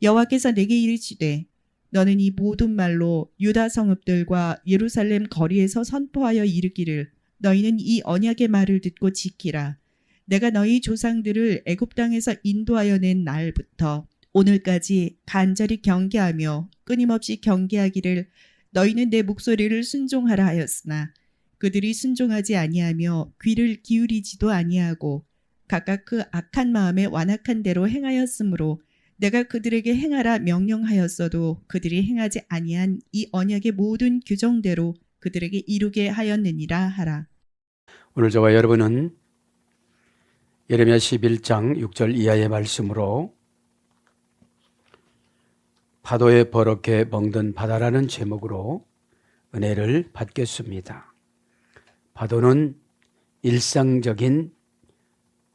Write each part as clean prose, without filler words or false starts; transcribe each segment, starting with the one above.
여호와께서 내게 이르시되 너는 이 모든 말로 유다 성읍들과 예루살렘 거리에서 선포하여 이르기를 너희는 이 언약의 말을 듣고 지키라. 내가 너희 조상들을 애굽 땅에서 인도하여 낸 날부터 오늘까지 간절히 경계하며 끊임없이 경계하기를 너희는 내 목소리를 순종하라 하였으나 그들이 순종하지 아니하며 귀를 기울이지도 아니하고 각각 그 악한 마음에 완악한 대로 행하였으므로 내가 그들에게 행하라 명령하였어도 그들이 행하지 아니한 이 언약의 모든 규정대로 그들에게 이루게 하였느니라 하라. 오늘 저와 여러분은 예레미야 11장 6절 이하의 말씀으로 파도에 버럭게 멍든 바다라는 제목으로 은혜를 받겠습니다. 파도는 일상적인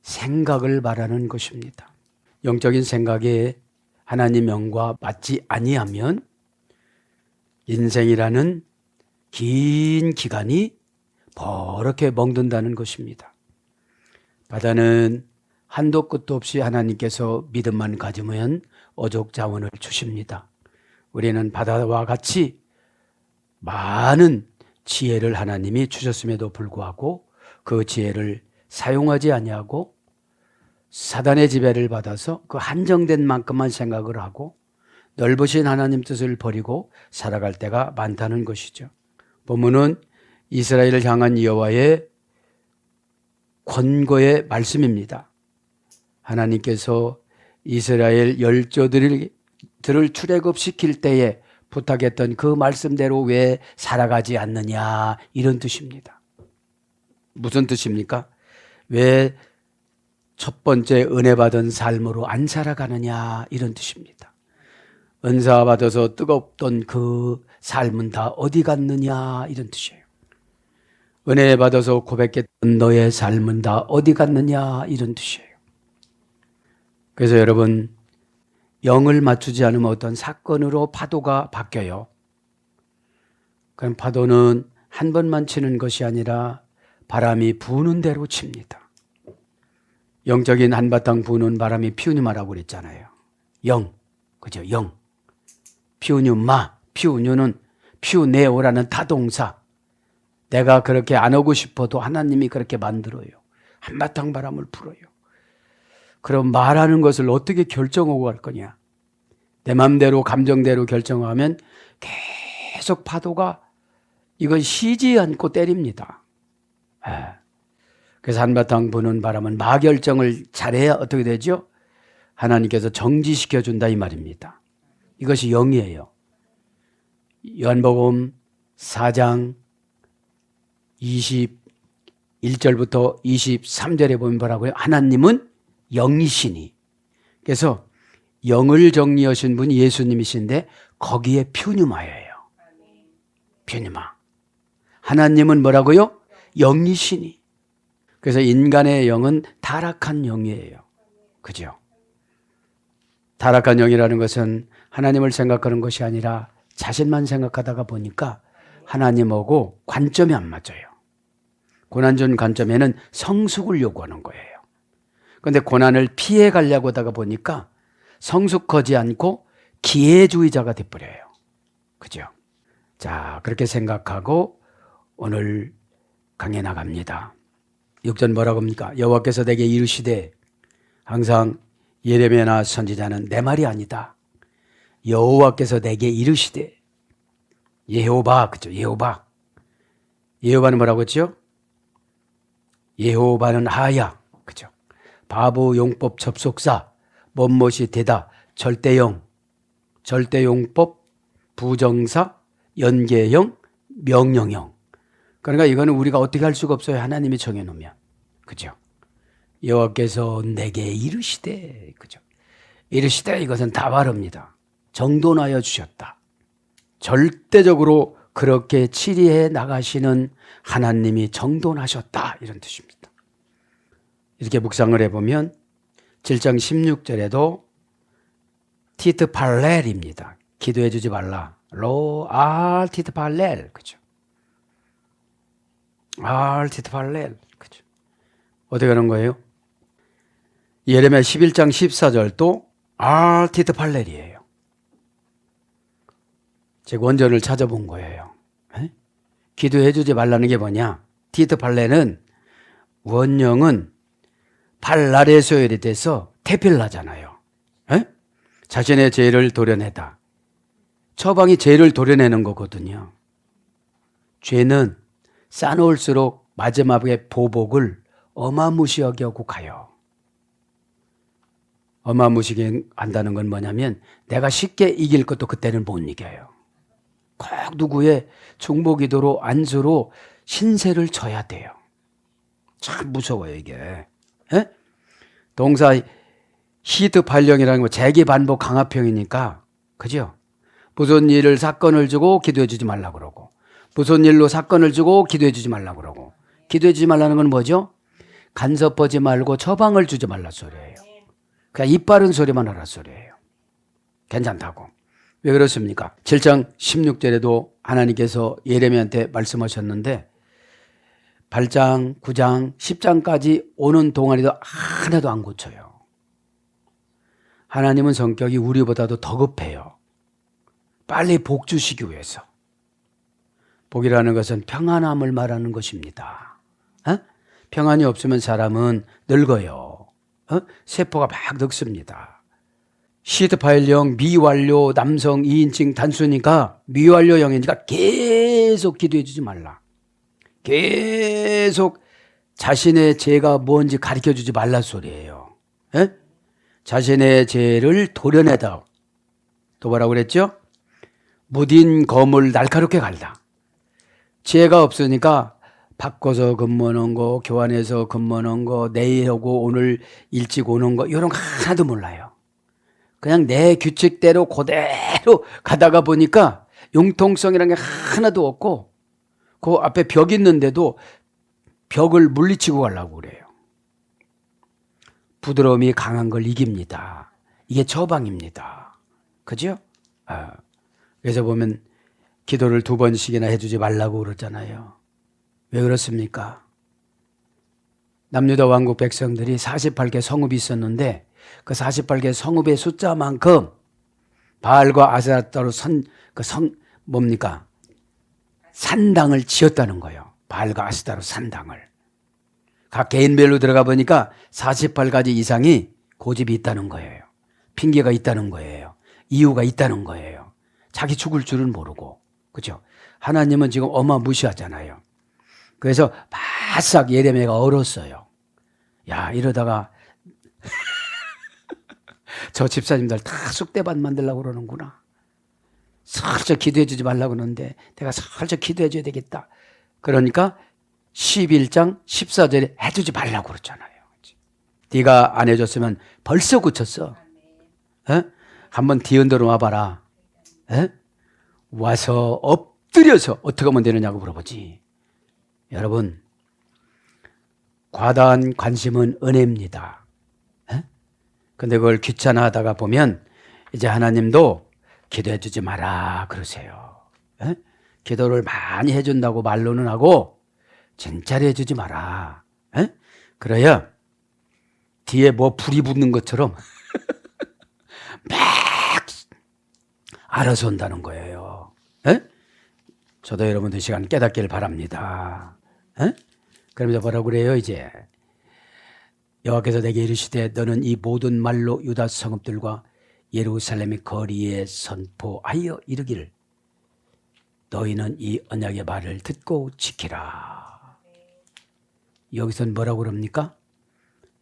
생각을 말하는 것입니다. 영적인 생각에 하나님 영과 맞지 아니하면 인생이라는 긴 기간이 버럭게 멍든다는 것입니다. 바다는 한도 끝도 없이 하나님께서 믿음만 가지면 어족 자원을 주십니다. 우리는 바다와 같이 많은 지혜를 하나님이 주셨음에도 불구하고 그 지혜를 사용하지 아니하고 사단의 지배를 받아서 그 한정된 만큼만 생각을 하고 넓으신 하나님 뜻을 버리고 살아갈 때가 많다는 것이죠. 본문은 이스라엘을 향한 여호와의 권고의 말씀입니다. 하나님께서 이스라엘 열조들을 출애굽시킬 때에 부탁했던 그 말씀대로 왜 살아가지 않느냐, 이런 뜻입니다. 무슨 뜻입니까? 왜 첫 번째 은혜 받은 삶으로 안 살아가느냐, 이런 뜻입니다. 은사 받아서 뜨겁던 그 삶은 다 어디 갔느냐, 이런 뜻이에요. 은혜 받아서 고백했던 너의 삶은 다 어디 갔느냐, 이런 뜻이에요. 그래서 여러분, 영을 맞추지 않으면 어떤 사건으로 파도가 바뀌어요. 그럼 파도는 한 번만 치는 것이 아니라 바람이 부는 대로 칩니다. 영적인 한바탕 부는 바람이 피우니마라고 그랬잖아요. 영, 그죠? 영. 피우니마, 피우니는 피우네오라는 타동사. 내가 그렇게 안 오고 싶어도 하나님이 그렇게 만들어요. 한바탕 바람을 불어요. 그럼 말하는 것을 어떻게 결정하고 갈 거냐? 내 마음대로 감정대로 결정하면 계속 파도가 이건 쉬지 않고 때립니다. 그래서 한바탕 부는 바람은 마결정을 잘해야 어떻게 되죠? 하나님께서 정지시켜준다, 이 말입니다. 이것이 영이에요. 요한복음 4장 21절부터 23절에 보면 뭐라고요? 하나님은 영이시니. 그래서 영을 정리하신 분이 예수님이신데 거기에 퓨뉴마예요. 퓨뉴마. 하나님은 뭐라고요? 영이시니. 그래서 인간의 영은 타락한 영이에요. 그죠? 타락한 영이라는 것은 하나님을 생각하는 것이 아니라 자신만 생각하다가 보니까 하나님하고 관점이 안 맞아요. 고난전 관점에는 성숙을 요구하는 거예요. 그런데 고난을 피해 가려고 하다가 보니까 성숙하지 않고 기회주의자가 돼버려요. 그죠? 자, 그렇게 생각하고 오늘 강해 나갑니다. 6절 뭐라고 합니까? 여호와께서 내게 이르시되, 항상 예레미야나 선지자는 내 말이 아니다. 여호와께서 내게 이르시되, 예호바, 그죠? 예호바. 예호바는 뭐라고 했죠? 예호바는 하야, 그죠? 바보 용법 접속사, 못못이 되다, 절대용, 절대용법, 부정사, 연계형, 명령형. 그러니까 이거는 우리가 어떻게 할 수가 없어요. 하나님이 정해놓으면. 그죠? 여호와께서 내게 이르시되, 그죠? 이르시되, 이것은 다발입니다. 정돈하여 주셨다. 절대적으로 그렇게 치리해 나가시는 하나님이 정돈하셨다, 이런 뜻입니다. 이렇게 묵상을 해보면 7장 16절에도 티트팔렐입니다. 기도해 주지 말라. 티트팔렐, 그죠? 티트팔렐, 그죠? 어떻게 하는 거예요? 예레미야 11장 14절도 알티트 팔렐이에요. 제가 원전을 찾아본 거예요. 에? 기도해 주지 말라는 게 뭐냐? 티트 팔렐은 원령은 팔날의 소열이 돼서 태필나잖아요. 에? 자신의 죄를 도려내다. 처방이 죄를 도려내는 거거든요. 죄는 쌓아놓을수록 마지막에 보복을 어마무시하게 하고 가요. 어마무시하게 한다는 건 뭐냐면 내가 쉽게 이길 것도 그때는 못 이겨요. 꼭 누구의 중보기도로 안수로 신세를 져야 돼요. 참 무서워요 이게. 에? 동사 히트 발령이라는 거 재기 반복 강화평이니까 그죠? 무슨 일을 사건을 주고 기도해 주지 말라 그러고 무슨 일로 사건을 주고 기도해 주지 말라 그러고 기도해 주지 말라는 건 뭐죠? 간섭하지 말고 처방을 주지 말라 소리예요. 그냥 입 바른 소리만 하라 소리예요. 괜찮다고. 왜 그렇습니까? 7장 16절에도 하나님께서 예레미야한테 말씀하셨는데 8장, 9장, 10장까지 오는 동안에도 하나도 안 고쳐요. 하나님은 성격이 우리보다도 더 급해요. 빨리 복 주시기 위해서. 복이라는 것은 평안함을 말하는 것입니다. 어? 평안이 없으면 사람은 늙어요. 세포가 막 늙습니다. 시드파일형 미완료 남성 2인칭 단수니까 미완료형이니까 계속 기도해 주지 말라. 계속 자신의 죄가 뭔지 가르쳐 주지 말라 소리예요. 에? 자신의 죄를 도려내다. 또 뭐라고 그랬죠? 무딘 검을 날카롭게 갈다. 죄가 없으니까 바꿔서 근무하는 거, 교환해서 근무하는 거, 내일 오고 오늘 일찍 오는 거 이런 거 하나도 몰라요. 그냥 내 규칙대로 그대로 가다가 보니까 융통성이라는 게 하나도 없고 그 앞에 벽 있는데도 벽을 물리치고 가려고 그래요. 부드러움이 강한 걸 이깁니다. 이게 처방입니다. 그죠? 그래서 보면 기도를 2번씩이나 해주지 말라고 그러잖아요. 왜 그렇습니까? 남유다 왕국 백성들이 48개 성읍이 있었는데 그 48개 성읍의 숫자만큼 바알과 아세라따로 산당을 지었다는 거예요. 바알과 아세라따로 산당을. 각 개인별로 들어가 보니까 48가지 이상이 고집이 있다는 거예요. 핑계가 있다는 거예요. 이유가 있다는 거예요. 자기 죽을 줄은 모르고. 그죠? 하나님은 지금 어마무시하잖아요. 그래서 바싹 예레미야가 얼었어요. 야, 이러다가 저 집사님들 다 쑥대밭 만들려고 그러는구나. 살짝 기도해 주지 말라고 그러는데 내가 살짝 기도해 줘야 되겠다. 그러니까 11장 14절에 해주지 말라고 그랬잖아요. 네가 안 해줬으면 벌써 고쳤어. 에? 한번 뒤흔들어 와봐라. 에? 와서 엎드려서 어떻게 하면 되느냐고 물어보지. 여러분, 과다한 관심은 은혜입니다. 근데 그걸 귀찮아하다가 보면 이제 하나님도 기도해 주지 마라 그러세요. 에? 기도를 많이 해준다고 말로는 하고 진짜로 해주지 마라. 에? 그래야 뒤에 뭐 불이 붙는 것처럼 막 알아서 온다는 거예요. 에? 저도 여러분들 시간 깨닫기를 바랍니다. 에? 그러면서 뭐라고 그래요 이제? 여호와께서 내게 이르시되 너는 이 모든 말로 유다 성읍들과 예루살렘의 거리에 선포하여 이르기를 너희는 이 언약의 말을 듣고 지키라. 여기서는 뭐라고 그럽니까?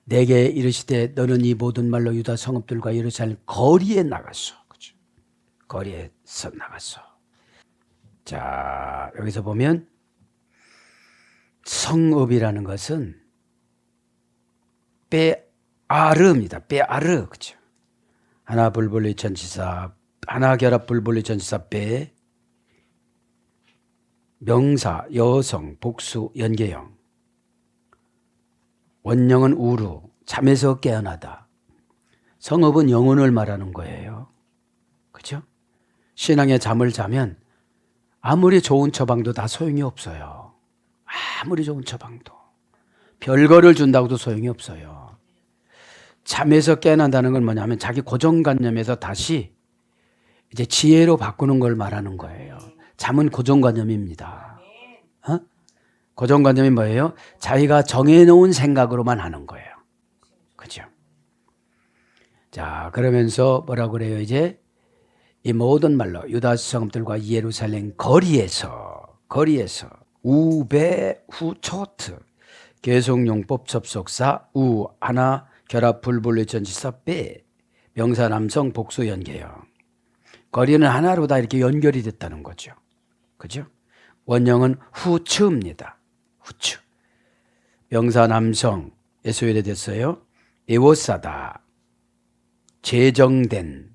내게 이르시되 너는 이 모든 말로 유다 성읍들과 예루살렘 거리에 나갔어. 그렇죠? 거리에서 나갔어. 자, 여기서 보면 성읍이라는 것은 빼아르입니다. 빼아르. 그렇죠? 하나 불불리 전치사, 하나 결합 불불리 전치사 빼, 명사, 여성, 복수, 연계형. 원령은 우루, 잠에서 깨어나다. 성읍은 영혼을 말하는 거예요. 그렇죠? 신앙의 잠을 자면 아무리 좋은 처방도 다 소용이 없어요. 아무리 좋은 처방도. 별거를 준다고도 소용이 없어요. 잠에서 깨어난다는 건 뭐냐면 자기 고정관념에서 다시 이제 지혜로 바꾸는 걸 말하는 거예요. 잠은 고정관념입니다. 고정관념이 뭐예요? 자기가 정해놓은 생각으로만 하는 거예요. 그죠? 자, 그러면서 뭐라고 그래요? 이제 이 모든 말로 유다 성읍들과 예루살렘 거리에서 우배 후초트 계속용법 접속사 우 하나 결합 불분리 전치사 빼 명사 남성 복수 연계형 거리는 하나로 다 이렇게 연결이 됐다는 거죠. 그죠? 원형은 후츠입니다. 후츠. 명사 남성 에소일에 됐어요. 에워싸다. 제정된.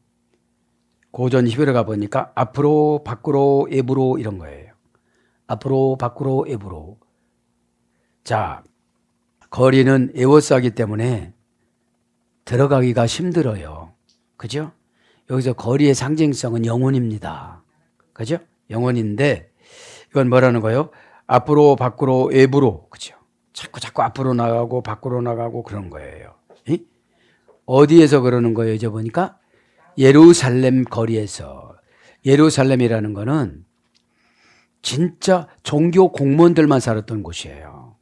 고전 히브리가 보니까 앞으로 밖으로 앱으로 이런 거예요. 앞으로 밖으로 앱으로. 자, 거리는 에워싸기 때문에 들어가기가 힘들어요. 그죠? 여기서 거리의 상징성은 영혼입니다. 그죠? 영혼인데 이건 뭐라는 거예요? 앞으로 밖으로 앱으로. 그죠? 자꾸 앞으로 나가고 밖으로 나가고 그런 거예요. 이? 어디에서 그러는 거예요? 이제 보니까 예루살렘 거리에서. 예루살렘이라는 거는 진짜 종교 공무원들만 살았던 곳이에요.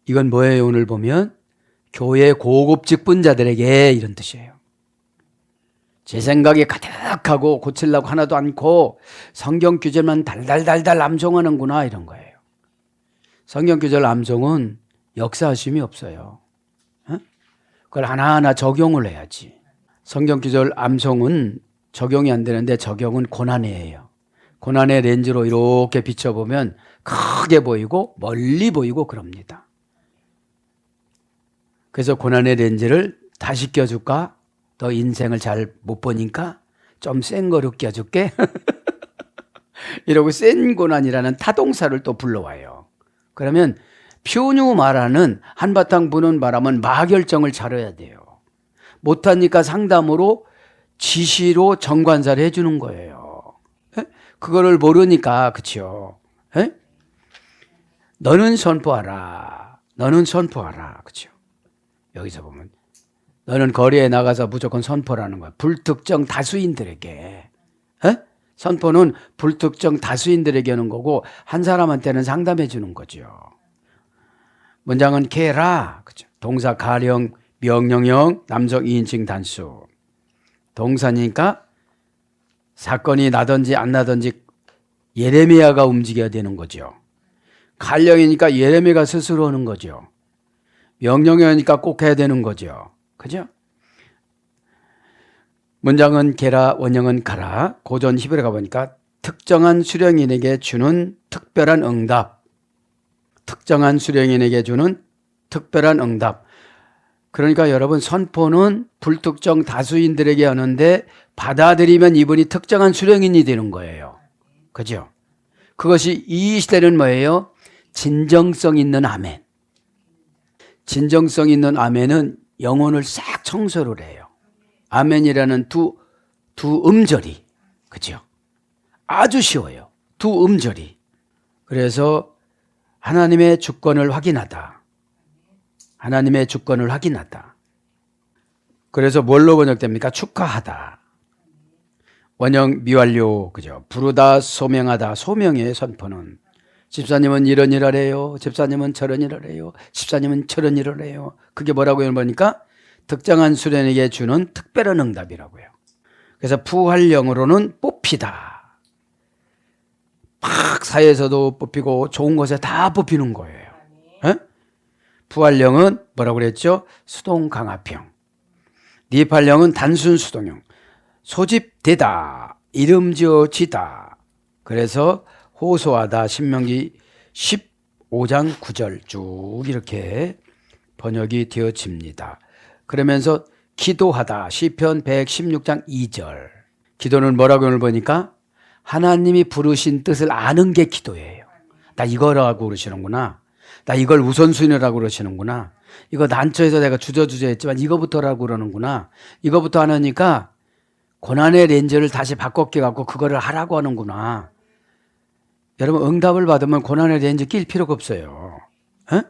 이건 뭐예요? 오늘 보면 교회 고급 직분자들에게 이런 뜻이에요. 제 생각에 가득하고 고치려고 하나도 않고 성경 규절만 달달달달 암송하는구나 이런 거예요. 성경 규절 암송은 역사하심이 없어요. 그걸 하나하나 적용을 해야지. 성경 규절 암송은 적용이 안 되는데 적용은 고난이에요. 고난의 렌즈로 이렇게 비춰보면 크게 보이고 멀리 보이고 그럽니다. 그래서 고난의 렌즈를 다시 껴줄까? 너 인생을 잘 못 보니까 좀 센 거로 껴줄게. 이러고 센 고난이라는 타동사를 또 불러와요. 그러면 표뉴 말하는 한바탕 부는 바람은 마결정을 차려야 돼요. 못하니까 상담으로 지시로 정관사를 해주는 거예요. 에? 그거를 모르니까 그치요. 에? 너는 선포하라. 너는 선포하라. 그치요. 여기서 보면 너는 거리에 나가서 무조건 선포라는 거야. 불특정 다수인들에게. 에? 선포는 불특정 다수인들에게 하는 거고 한 사람한테는 상담해 주는 거죠. 문장은 케라. 그죠? 동사 가령, 명령형, 남성 2인칭 단수. 동사니까 사건이 나든지 안 나든지 예레미야가 움직여야 되는 거죠. 가령이니까 예레미야가 스스로 하는 거죠. 명령형이니까 꼭 해야 되는 거죠. 그죠? 문장은 게라, 원형은 가라. 고전 히브리가 보니까 특정한 수령인에게 주는 특별한 응답. 특정한 수령인에게 주는 특별한 응답. 그러니까 여러분 선포는 불특정 다수인들에게 하는데 받아들이면 이분이 특정한 수령인이 되는 거예요. 그죠? 그것이 이 시대는 뭐예요? 진정성 있는 아멘. 진정성 있는 아멘은 영혼을 싹 청소를 해요. 아멘이라는 두 음절이. 그죠? 아주 쉬워요. 두 음절이. 그래서 하나님의 주권을 확인하다. 하나님의 주권을 확인하다. 그래서 뭘로 번역됩니까? 축하하다. 원형 미완료. 그죠? 부르다, 소명하다. 소명의 선포는. 집사님은 이런 일을 해요. 집사님은 저런 일을 해요. 집사님은 저런 일을 해요. 그게 뭐라고요? 보니까 특정한 수련에게 주는 특별한 응답이라고요. 그래서 부활령으로는 뽑히다. 막 사회에서도 뽑히고 좋은 곳에 다 뽑히는 거예요. 에? 부활령은 뭐라고 그랬죠? 수동강압형. 니팔령은 단순 수동형. 소집되다. 이름 지어지다. 그래서 호소하다. 신명기 15장 9절 쭉 이렇게 번역이 되어집니다. 그러면서 기도하다. 시편 116장 2절. 기도는 뭐라고 오늘 보니까 하나님이 부르신 뜻을 아는 게 기도예요. 나 이거라고 그러시는구나. 나 이걸 우선순위라고 그러시는구나. 이거 난처해서 내가 주저주저 했지만 이거부터라고 그러는구나. 이거부터 하니까 고난의 렌즈를 다시 바꿔 끼갖고 그거를 하라고 하는구나. 여러분 응답을 받으면 고난의 렌즈 낄 필요가 없어요. 에?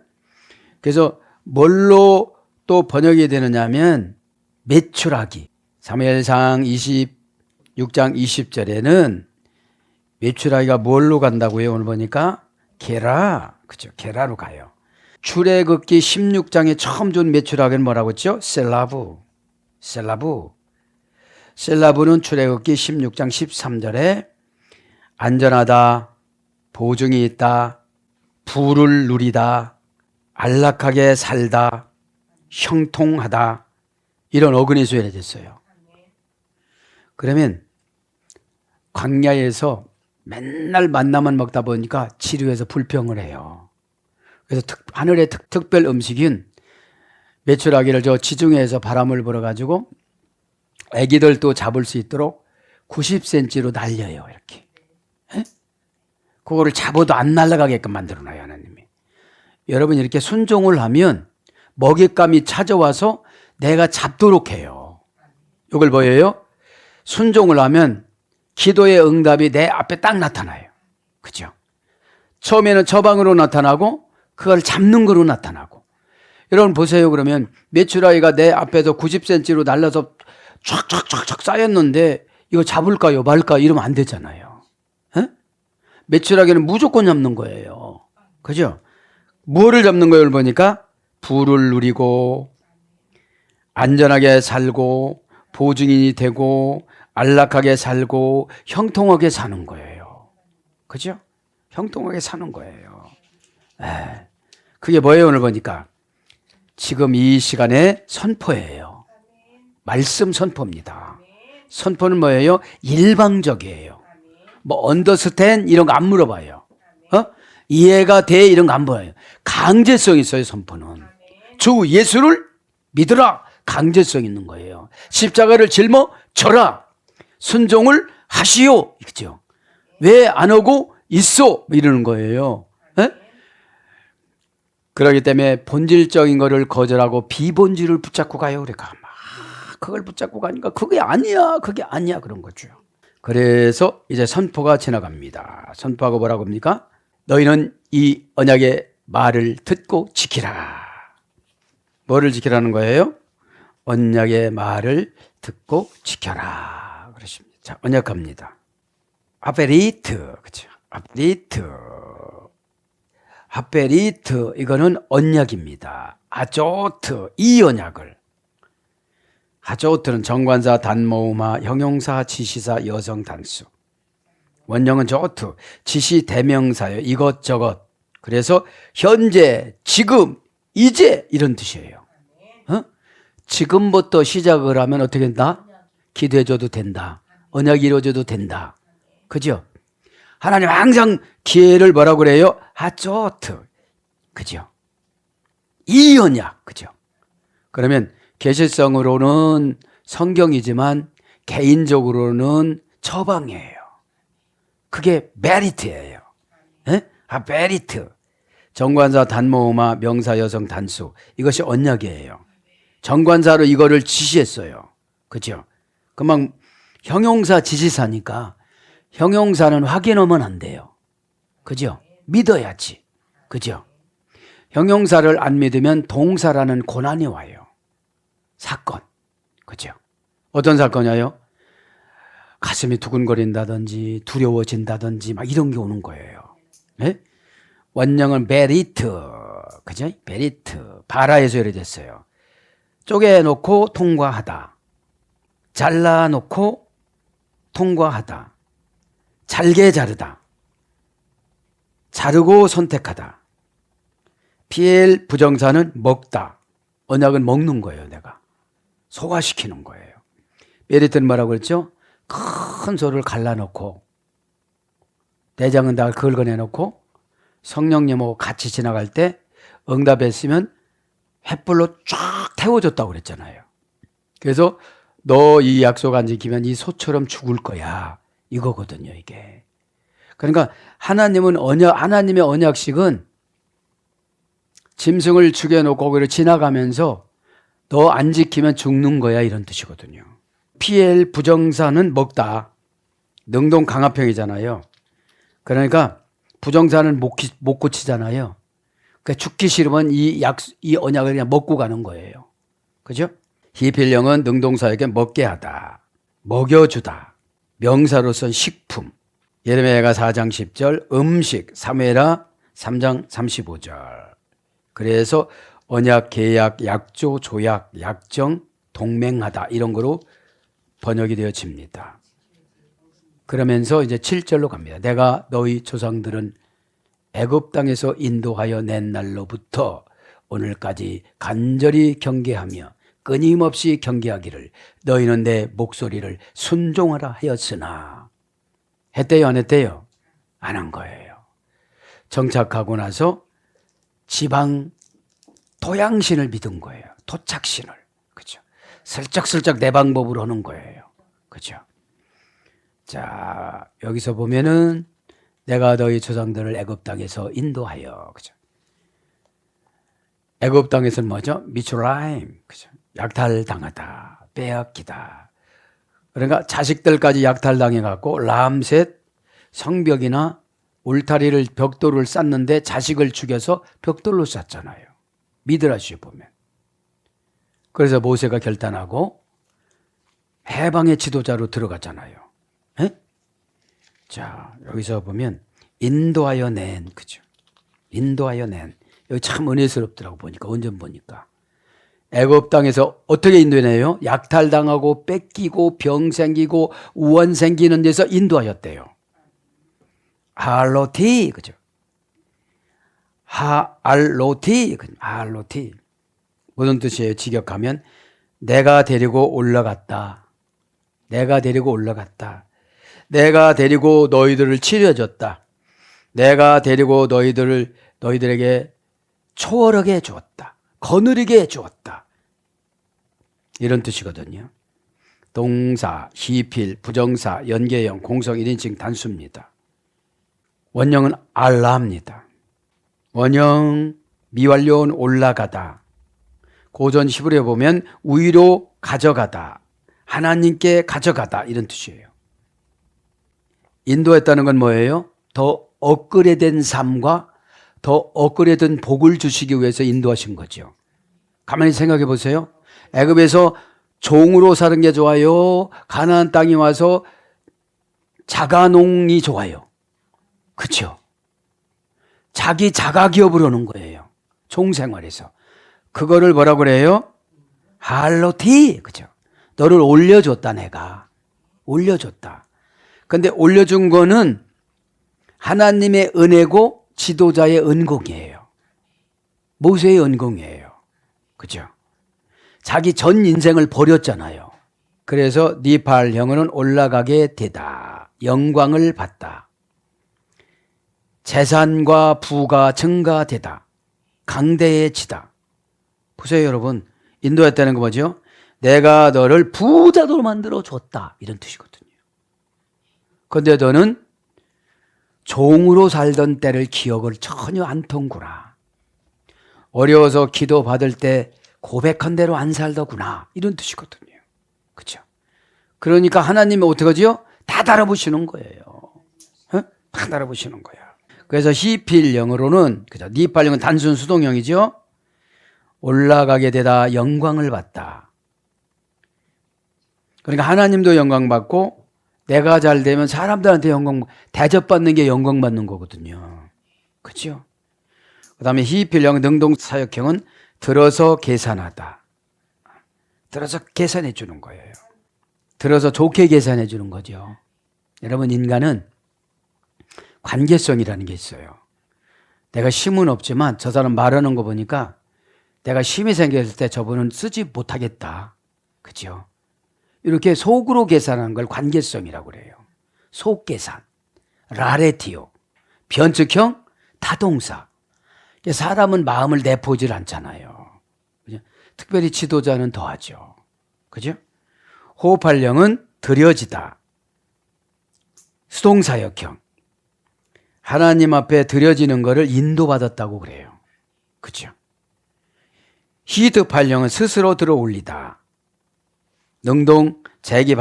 그래서 뭘로 또 번역이 되느냐면 메추라기. 사무엘상 26장 20절에는 메추라기가 뭘로 간다고요? 오늘 보니까 게라. 그죠? 게라로 가요. 출애굽기 16장에 처음 준 메추라기는 뭐라고 했죠? 셀라브. 셀라브는 출애굽기 16장 13절에 안전하다, 보증이 있다, 부를 누리다, 안락하게 살다, 형통하다, 이런 어근이 수행해졌어요. 그러면 광야에서 맨날 만나만 먹다 보니까 지루해서 불평을 해요. 그래서 하늘의 특별 음식인 메추라기를 저 지중해에서 바람을 불어가지고 애기들도 잡을 수 있도록 90cm로 날려요. 이렇게. 에? 그거를 잡아도 안 날아가게끔 만들어놔요, 하나님이. 여러분, 이렇게 순종을 하면 먹잇감이 찾아와서 내가 잡도록 해요. 이걸 보여요? 순종을 하면 기도의 응답이 내 앞에 딱 나타나요. 그죠? 처음에는 저 방으로 나타나고 그걸 잡는 거로 나타나고. 여러분 보세요. 그러면 메추라기가 내 앞에서 90cm로 날라서 촥촥촥촥 쌓였는데 이거 잡을까요 말까 이러면 안 되잖아요. 에? 메추라기는 무조건 잡는 거예요. 그죠? 뭐를 잡는 거예요? 보니까 부를 누리고 안전하게 살고 보증인이 되고 안락하게 살고 형통하게 사는 거예요. 그죠? 형통하게 사는 거예요. 그게 뭐예요? 오늘 보니까 지금 이 시간에 선포예요. 말씀 선포입니다. 선포는 뭐예요? 일방적이에요. 뭐 언더스탠 이런 거 안 물어봐요. 이해가 돼 이런 거 안 보여요. 강제성 있어요. 선포는. 주 예수를 믿으라. 강제성 있는 거예요. 십자가를 짊어져라. 순종을 하시오. 그죠? 왜 안 오고 있어? 이러는 거예요. 에? 그렇기 때문에 본질적인 거를 거절하고 비본질을 붙잡고 가요. 그러니까 막 그걸 붙잡고 가니까 그게 아니야 그런 거죠. 그래서 이제 선포가 지나갑니다. 선포하고 뭐라고 합니까? 너희는 이 언약의 말을 듣고 지키라. 뭐를 지키라는 거예요? 언약의 말을 듣고 지켜라. 그러십니다. 자, 언약합니다. 아베리트, 그렇죠? 아베리트, 이거는 언약입니다. 아조트, 이 언약을. 아조트는 정관사, 단모음화, 형용사, 지시사, 여성, 단수. 원형은 조트, 지시, 대명사예요. 이것저것. 그래서 현재, 지금, 이제 이런 뜻이에요. 지금부터 시작을 하면 어떻게 된다? 기도해줘도 된다. 언약이 이루어져도 된다. 그죠? 하나님 항상 기회를 뭐라고 그래요? 아조트. 그죠? 이 언약. 그죠? 그러면 계시성으로는 성경이지만 개인적으로는 처방이에요. 그게 메리트예요. 메리트. 정관사, 단모음화, 명사, 여성, 단수. 이것이 언약이에요. 정관사로 이거를 지시했어요. 그죠? 금방 형용사, 지시사니까 형용사는 확인하면 안 돼요. 그죠? 믿어야지. 그죠? 형용사를 안 믿으면 동사라는 고난이 와요. 사건. 그죠? 어떤 사건이에요? 가슴이 두근거린다든지 두려워진다든지 막 이런 게 오는 거예요. 네? 원형은 베리트. 그죠? 베리트. 바라에서 요리됐어요. 쪼개놓고 통과하다. 잘라놓고 통과하다. 잘게 자르다. 자르고 선택하다. 피엘 부정사는 먹다. 언약은 먹는 거예요. 내가 소화시키는 거예요. 메리트는 뭐라고 했죠? 큰 소를 갈라놓고 내장은 다 긁어내놓고 성령님하고 같이 지나갈 때 응답했으면 횃불로 쫙 태워줬다고 그랬잖아요. 그래서 너 이 약속 안 지키면 이 소처럼 죽을 거야. 이거거든요, 이게. 그러니까 하나님의 언약식은 짐승을 죽여놓고 거기를 지나가면서 너 안 지키면 죽는 거야 이런 뜻이거든요. 피엘 부정사는 먹다. 능동 강압형이잖아요. 그러니까 부정사는 못 고치잖아요. 그러니까 죽기 싫으면 이 언약을 그냥 먹고 가는 거예요. 그죠? 히필령은 능동사역에 먹게 하다, 먹여주다, 명사로서는 식품. 예레미야가 4장 10절, 음식, 사무엘하 3장 35절. 그래서 언약, 계약, 약조, 조약, 약정, 동맹하다 이런 거로 번역이 되어집니다. 그러면서 이제 7절로 갑니다. 내가 너희 조상들은 애굽 땅에서 인도하여 낸 날로부터 오늘까지 간절히 경계하며 끊임없이 경계하기를 너희는 내 목소리를 순종하라 하였으나 했대요, 안 했대요? 안 한 거예요. 정착하고 나서 지방 토양신을 믿은 거예요. 토착신을. 그죠? 슬쩍슬쩍 내 방법으로 하는 거예요. 그죠? 자, 여기서 보면은 내가 너희 조상들을 애굽 땅에서 인도하여. 그죠? 애굽 땅에서는 뭐죠? 미츠라임. 그죠? 약탈당하다, 빼앗기다. 그러니까 자식들까지 약탈당해갖고 람셋 성벽이나 울타리를 벽돌을 쌓는데 자식을 죽여서 벽돌로 쌓잖아요. 미드라시에 보면. 그래서 모세가 결단하고 해방의 지도자로 들어갔잖아요. 에? 자, 여기서 보면 인도하여 낸, 그죠? 인도하여 낸. 여기 참 은혜스럽더라고 보니까, 원전 보니까. 애굽 땅에서 어떻게 인도해내요? 약탈당하고 뺏기고 병 생기고 우환 생기는 데서 인도하셨대요. 할로티, 그죠? 할로티, 할로티. 무슨 뜻이에요? 직역하면 내가 데리고 올라갔다. 내가 데리고 올라갔다. 내가 데리고 너희들을 치료해줬다. 내가 데리고 너희들에게 초월하게 해주었다. 거느리게 해주었다. 이런 뜻이거든요. 동사, 히필, 부정사, 연계형, 공성 1인칭 단수입니다. 원형은 알라입니다. 원형 미완료는 올라가다. 고전 히브리어 보면 위로 가져가다. 하나님께 가져가다. 이런 뜻이에요. 인도했다는 건 뭐예요? 더 업그레이드된 삶과 더 업그레이드된 복을 주시기 위해서 인도하신 거죠. 가만히 생각해 보세요. 애굽에서 종으로 사는 게 좋아요? 가나안 땅에 와서 자가농이 좋아요? 그렇죠? 자기 자가기업을 하는 거예요. 종생활에서. 그거를 뭐라고 그래요? 할로티. 그죠? 너를 올려줬다, 내가. 올려줬다. 근데 올려준 거는 하나님의 은혜고 지도자의 은공이에요. 모세의 은공이에요. 그죠? 자기 전 인생을 버렸잖아요. 그래서 니팔 형은 올라가게 되다. 영광을 받다. 재산과 부가 증가되다. 강대해지다. 보세요, 여러분. 인도했다는 거 뭐죠? 내가 너를 부자로 만들어 줬다. 이런 뜻이거든요. 그런데 너는 종으로 살던 때를 기억을 전혀 안 통구나. 어려워서 기도 받을 때 고백한 대로 안 살더구나. 이런 뜻이거든요. 그렇죠? 그러니까 하나님이 어떻게 하죠? 다 달아보시는 거예요. 어? 다 달아보시는 거야. 그래서 히필 영어로는, 그죠? 니팔 영은 단순 수동형이죠. 올라가게 되다 영광을 받다. 그러니까 하나님도 영광 받고 내가 잘 되면 사람들한테 영광, 대접받는 게 영광 받는 거거든요. 그렇죠? 그 다음에 히필형 능동사역형은 들어서 계산하다. 들어서 계산해 주는 거예요. 들어서 좋게 계산해 주는 거죠. 여러분, 인간은 관계성이라는 게 있어요. 내가 힘은 없지만 저 사람 말하는 거 보니까 내가 힘이 생겼을 때 저분은 쓰지 못하겠다. 그죠? 이렇게 속으로 계산하는 걸 관계성이라고 그래요. 속계산, 라레티오, 변측형, 타동사. 사람은 마음을 내포질 않잖아요. 그죠? 특별히 지도자는 더하죠. 그죠? 호흡할령은 드려지다. 수동사역형. 하나님 앞에 드려지는 것을 인도받았다고 그래요. 그죠? 히드팔령은 스스로 들어 올리다. 능동 재기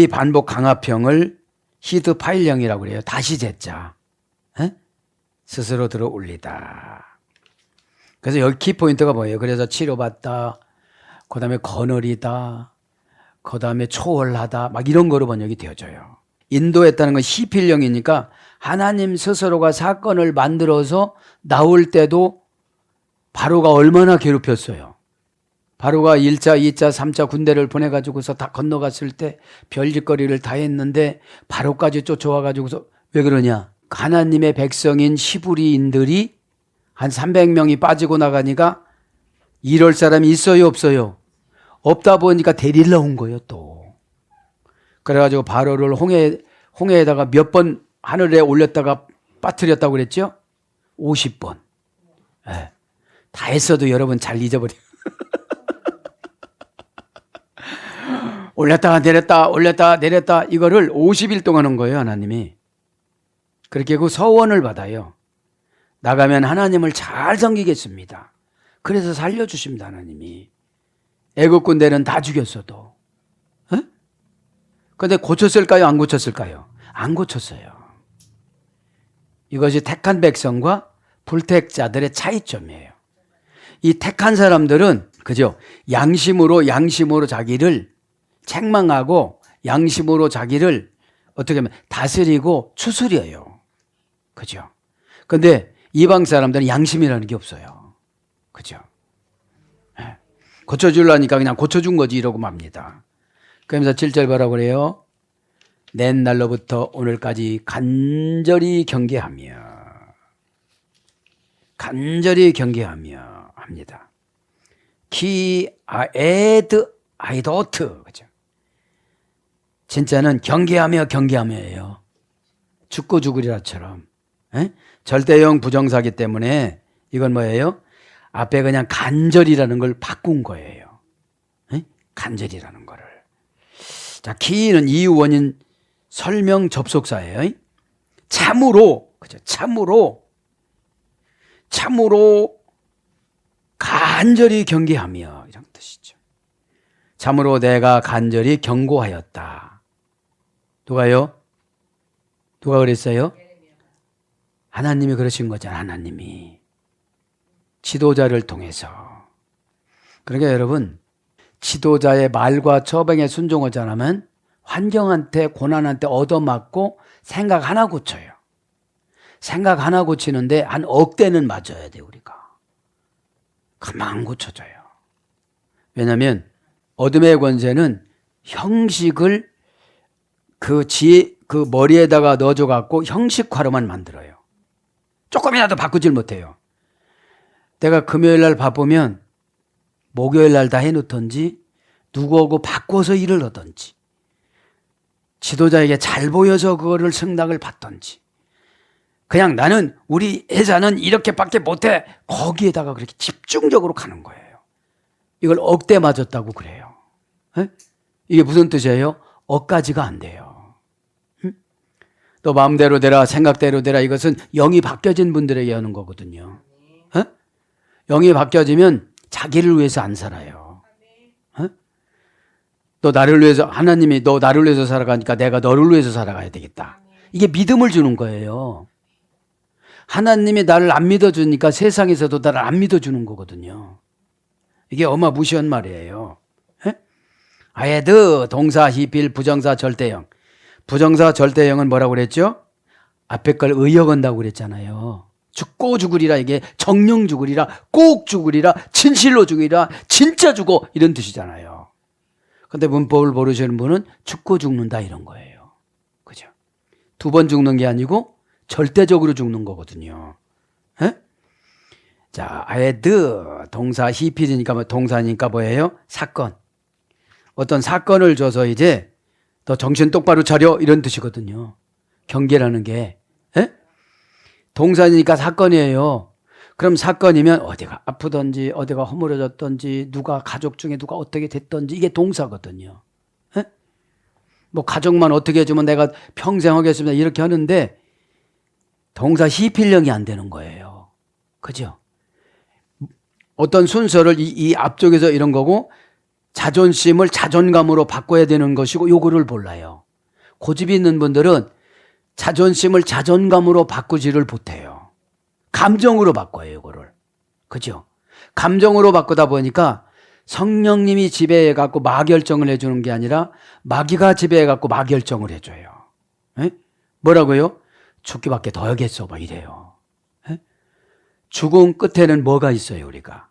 반복 강압형을 히드파일형이라고 그래요. 다시 재자. 스스로 들어 올리다. 그래서 여기 키포인트가 뭐예요? 그래서 치료받다, 그 다음에 거느리다, 그 다음에 초월하다, 막 이런 거로 번역이 되어져요. 인도했다는 건 시필령이니까 하나님 스스로가 사건을 만들어서 나올 때도 바로가 얼마나 괴롭혔어요. 바로가 1차, 2차, 3차 군대를 보내가지고서 다 건너갔을 때 별짓거리를 다 했는데 바로까지 쫓아와가지고서 왜 그러냐? 하나님의 백성인 시브리인들이 한 300명이 빠지고 나가니까 이럴 사람이 있어요, 없어요? 없다 보니까 데리러 온 거예요, 또. 그래가지고 바로를 홍해에다가 몇 번 하늘에 올렸다가 빠뜨렸다고 그랬죠? 50번. 네. 다 했어도 여러분 잘 잊어버려. 올렸다가 내렸다, 올렸다가 내렸다, 이거를 50일 동안 한 거예요, 하나님이. 그렇게 그 서원을 받아요. 나가면 하나님을 잘 섬기겠습니다. 그래서 살려주십니다, 하나님이. 애국 군대는 다 죽였어도. 그런데 고쳤을까요? 안 고쳤을까요? 안 고쳤어요. 이것이 택한 백성과 불택자들의 차이점이에요. 이 택한 사람들은 그죠? 양심으로 자기를 책망하고 양심으로 자기를 어떻게 하면 다스리고 추스려요. 그죠? 근데 이방 사람들은 양심이라는 게 없어요. 그죠? 네. 고쳐주려니까 그냥 고쳐준 거지 이러고 맙니다. 그러면서 7절 뭐라고 그래요? 낸 날로부터 오늘까지 간절히 경계하며 합니다. 에드 아이도트, 그죠? 진짜는 경계하며예요. 죽고 죽으리라처럼. 에? 절대형 부정사기 때문에 이건 뭐예요? 앞에 그냥 간절이라는 걸 바꾼 거예요. 에? 간절이라는 거를. 자, 키는 이유 원인 설명 접속사예요. 참으로, 그죠? 참으로 간절히 경계하며 이런 뜻이죠. 참으로 내가 간절히 경고하였다. 누가요? 누가 그랬어요? 하나님이 그러신 거잖아요. 하나님이 지도자를 통해서. 그러니까 여러분, 지도자의 말과 처방에 순종하지 않으면 환경한테 고난한테 얻어맞고 생각 하나 고쳐요. 생각 하나 고치는데 한 억대는 맞아야 돼 우리가. 가만 고쳐져요. 왜냐하면 어둠의 권세는 형식을 그 머리에다가 넣어줘 갖고 형식화로만 만들어요. 조금이라도 바꾸질 못해요. 내가 금요일 날 바쁘면 목요일 날 다 해놓던지 누구하고 바꿔서 일을 하던지 지도자에게 잘 보여서 그거를 승낙을 받던지 그냥 나는 우리 회사는 이렇게밖에 못해 거기에다가 그렇게 집중적으로 가는 거예요. 이걸 억대 맞았다고 그래요. 에? 이게 무슨 뜻이에요? 억까지가 안 돼요. 또 마음대로 되라 생각대로 되라 이것은 영이 바뀌어진 분들에게 하는 거거든요. 에? 영이 바뀌어지면 자기를 위해서 안 살아요. 에? 너 나를 위해서 하나님이 너 나를 위해서 살아가니까 내가 너를 위해서 살아가야 되겠다. 이게 믿음을 주는 거예요. 하나님이 나를 안 믿어주니까 세상에서도 나를 안 믿어주는 거거든요. 이게 어마무시한 말이에요. 아예드 동사 히필 부정사 절대형. 부정사 절대형은 뭐라고 그랬죠? 앞에 걸 의역한다고 그랬잖아요. 죽고 죽으리라 이게 정령 죽으리라 꼭 죽으리라 진실로 죽으리라 진짜 죽어 이런 뜻이잖아요. 근데 문법을 모르시는 분은 죽고 죽는다 이런 거예요. 그죠? 두 번 죽는 게 아니고 절대적으로 죽는 거거든요. 에? 자, 아예드 동사 히필이니까 동사니까 뭐예요? 사건. 어떤 사건을 줘서 이제 너 정신 똑바로 차려 이런 뜻이거든요. 경계라는 게. 에? 동사니까 사건이에요. 그럼 사건이면 어디가 아프든지 어디가 허물어졌든지 누가 가족 중에 누가 어떻게 됐든지 이게 동사거든요. 에? 뭐 가족만 어떻게 해주면 내가 평생 하겠습니다 이렇게 하는데 동사 히필령이 안 되는 거예요. 그죠? 어떤 순서를 이 앞쪽에서 이런 거고 자존심을 자존감으로 바꿔야 되는 것이고 요거를 몰라요. 고집이 있는 분들은 자존심을 자존감으로 바꾸지를 못해요. 감정으로 바꿔요, 요거를. 그죠? 감정으로 바꾸다 보니까 성령님이 지배해갖고 마결정을 해주는 게 아니라 마귀가 지배해갖고 마결정을 해줘요. 에? 뭐라고요? 죽기밖에 더 하겠어 막 이래요. 에? 죽음 끝에는 뭐가 있어요 우리가?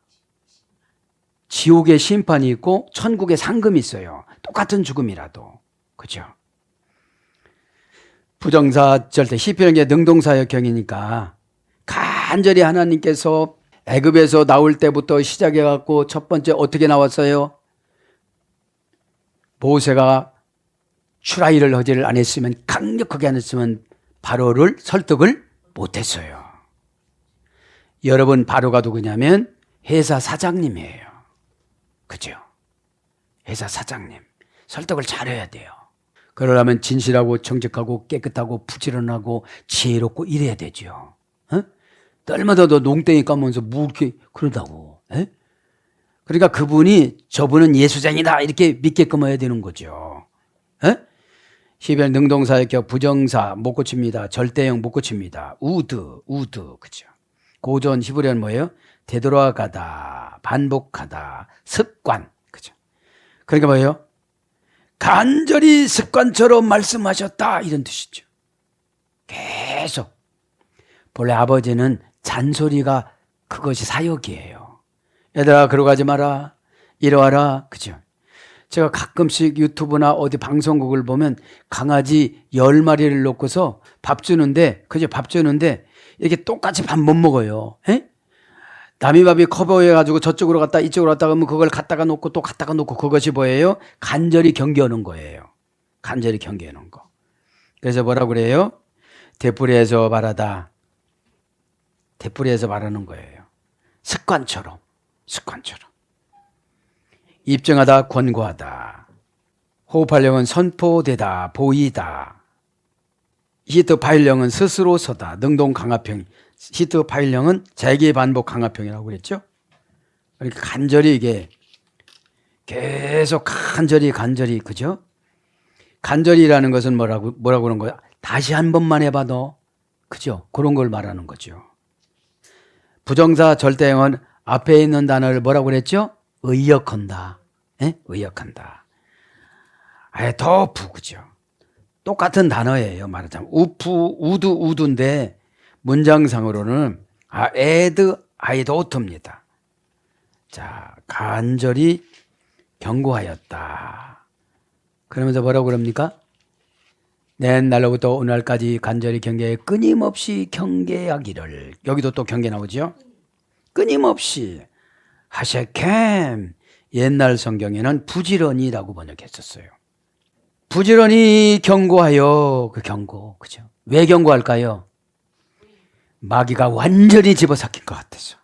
지옥의 심판이 있고 천국의 상금이 있어요. 똑같은 죽음이라도. 그죠? 부정사 절대 시편의 능동사역형이니까 간절히 하나님께서 애굽에서 나올 때부터 시작해갖고 첫 번째 어떻게 나왔어요? 모세가 출하이를 허지를 안 했으면, 강력하게 안 했으면 바로를 설득을 못했어요. 여러분, 바로가 누구냐면 회사 사장님이에요. 그죠? 회사 사장님. 설득을 잘해야 돼요. 그러려면 진실하고 정직하고 깨끗하고 부지런하고 지혜롭고 이래야 되죠. 어? 떨마다 너 농땡이 까면서 뭐 이렇게 그러다고. 에? 그러니까 그분이 저분은 예수쟁이다 이렇게 믿게끔 해야 되는 거죠. 에? 히벨 능동사역형 부정사 못 고칩니다. 절대형 못 고칩니다. 우드 그죠? 고전 히브리어는 뭐예요? 되돌아가다, 반복하다, 습관. 그죠? 그러니까 뭐예요? 간절히 습관처럼 말씀하셨다 이런 뜻이죠. 계속. 본래 아버지는 잔소리가 그것이 사역이에요. 얘들아 그러고 가지 마라, 이러와라. 그죠? 제가 가끔씩 유튜브나 어디 방송국을 보면 강아지 10마리를 놓고서 밥 주는데, 그죠? 밥 주는데 이렇게 똑같이 밥 못 먹어요. 에? 남이 밥이 커 보여가지고 저쪽으로 갔다 이쪽으로 갔다 가면 그걸 갖다가 놓고 또 갖다가 놓고, 그것이 뭐예요? 간절히 경계하는 거예요. 간절히 경계하는 거. 그래서 뭐라고 그래요? 되풀이해서 말하다. 되풀이해서 말하는 거예요. 습관처럼. 입증하다, 권고하다. 호흡하려면 선포되다, 보이다. 히트 파일령은 스스로 서다. 능동 강화평. 히트 파일령은 재기 반복 강화평이라고 그랬죠. 그러니까 간절히 이게 계속 간절히 그죠? 간절히라는 것은 뭐라고 그런 거야? 다시 한 번만 해봐 너. 그죠? 그런 걸 말하는 거죠. 부정사 절대형은 앞에 있는 단어를 뭐라고 그랬죠? 의역한다. 에? 의역한다. 아예 더 그죠? 똑같은 단어예요. 말하자면 우두인데 문장상으로는 에드 아이도트입니다. 자, 간절히 경고하였다. 그러면서 뭐라고 그럽니까? 옛날로부터 오늘까지 간절히 경계해 끊임없이 경계하기를. 여기도 또 경계 나오죠? 끊임없이 하셰켐. 옛날 성경에는 부지런히라고 번역했었어요. 부지런히 경고하여. 그 경고, 그죠? 왜 경고할까요? 마귀가 완전히 집어삼킨 것 같아서.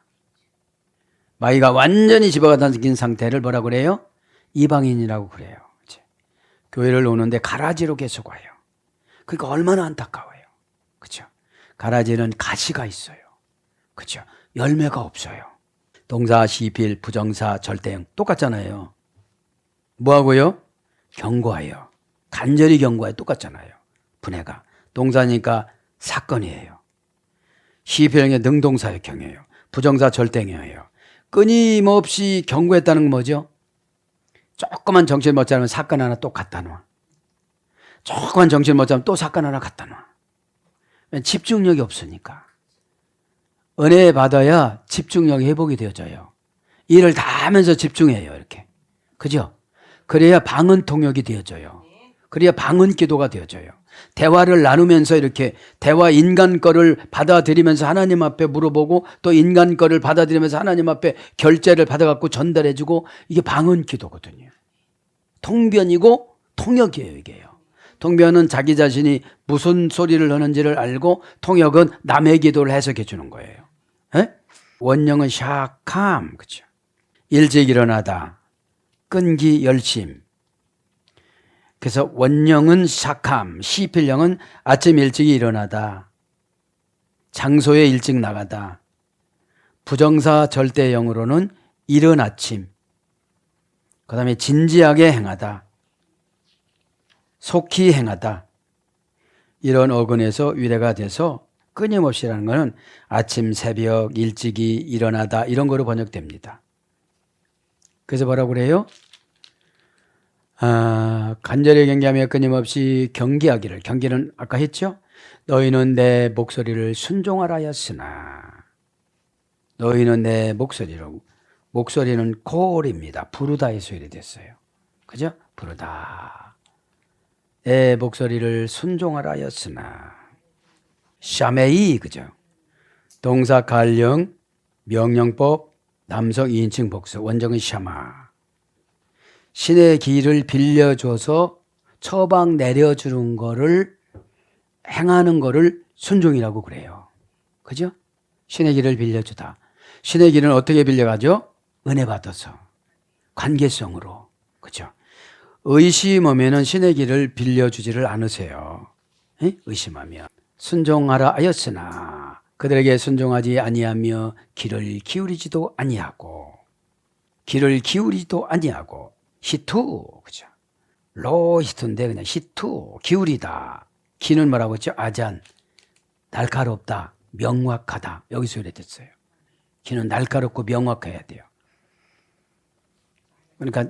마귀가 완전히 집어삼킨 상태를 뭐라고 그래요? 이방인이라고 그래요. 그치? 교회를 오는데 가라지로 계속 와요. 그러니까 얼마나 안타까워요. 그죠? 가라지는 가시가 있어요. 그죠? 열매가 없어요. 동사, 시필, 부정사, 절대형 똑같잖아요. 뭐하고요? 경고하여. 간절히 경고하여 똑같잖아요. 분해가. 동사니까 사건이에요. 시필형의 능동사역형이에요. 부정사 절대형이에요. 끊임없이 경고했다는 건 뭐죠? 조그만 정신 못 차리면 사건 하나 또 갖다 놔. 조그만 정신 못 차리면 또 사건 하나 갖다 놔. 집중력이 없으니까. 은혜 받아야 집중력이 회복이 되어져요. 일을 다 하면서 집중해요. 이렇게. 그죠? 그래야 방언 통역이 되어져요. 그래야 방언 기도가 되어져요. 대화를 나누면서 이렇게 대화 인간 거를 받아들이면서 하나님 앞에 물어보고 또 인간 거를 받아들이면서 하나님 앞에 결제를 받아갖고 전달해주고, 이게 방언 기도거든요. 통변이고 통역이에요. 이게요. 통변은 자기 자신이 무슨 소리를 하는지를 알고, 통역은 남의 기도를 해석해 주는 거예요. 에? 원령은 샤캄. 그렇죠? 일찍 일어나다. 끈기 열심. 그래서 원령은 샤캄, 시필령은 아침 일찍이 일어나다. 장소에 일찍 나가다. 부정사 절대형으로는 이른 아침. 그 다음에 진지하게 행하다. 속히 행하다. 이런 어근에서 위례가 돼서 끊임없이라는 것은 아침 새벽 일찍이 일어나다 이런 거로 번역됩니다. 그래서 뭐라고 그래요? 간절히 경계하며 끊임없이 경계하기를. 경계는 아까 했죠? 너희는 내 목소리를 순종하라 하였으나. 너희는 내 목소리로. 목소리는 콜입니다. 부르다에서 이래 됐어요. 그죠? 부르다. 내 목소리를 순종하라 하였으나. 샤메이, 그죠? 동사 갈령, 명령법, 남성 2인칭 복수, 원정은 샤마. 신의 길을 빌려줘서 처방 내려주는 거를 행하는 거를 순종이라고 그래요. 그죠? 신의 길을 빌려주다. 신의 길은 어떻게 빌려가죠? 은혜 받아서. 관계성으로. 그죠? 의심하면은 신의 길을 빌려주지를 않으세요. 에? 의심하면. 순종하라 하였으나 그들에게 순종하지 아니하며 길을 기울이지도 아니하고 히투, 그죠? 로 히투인데 그냥 히투, 기울이다. 기는 뭐라고 했죠? 아잔, 날카롭다, 명확하다. 여기서 이래 됐어요. 기는 날카롭고 명확해야 돼요. 그러니까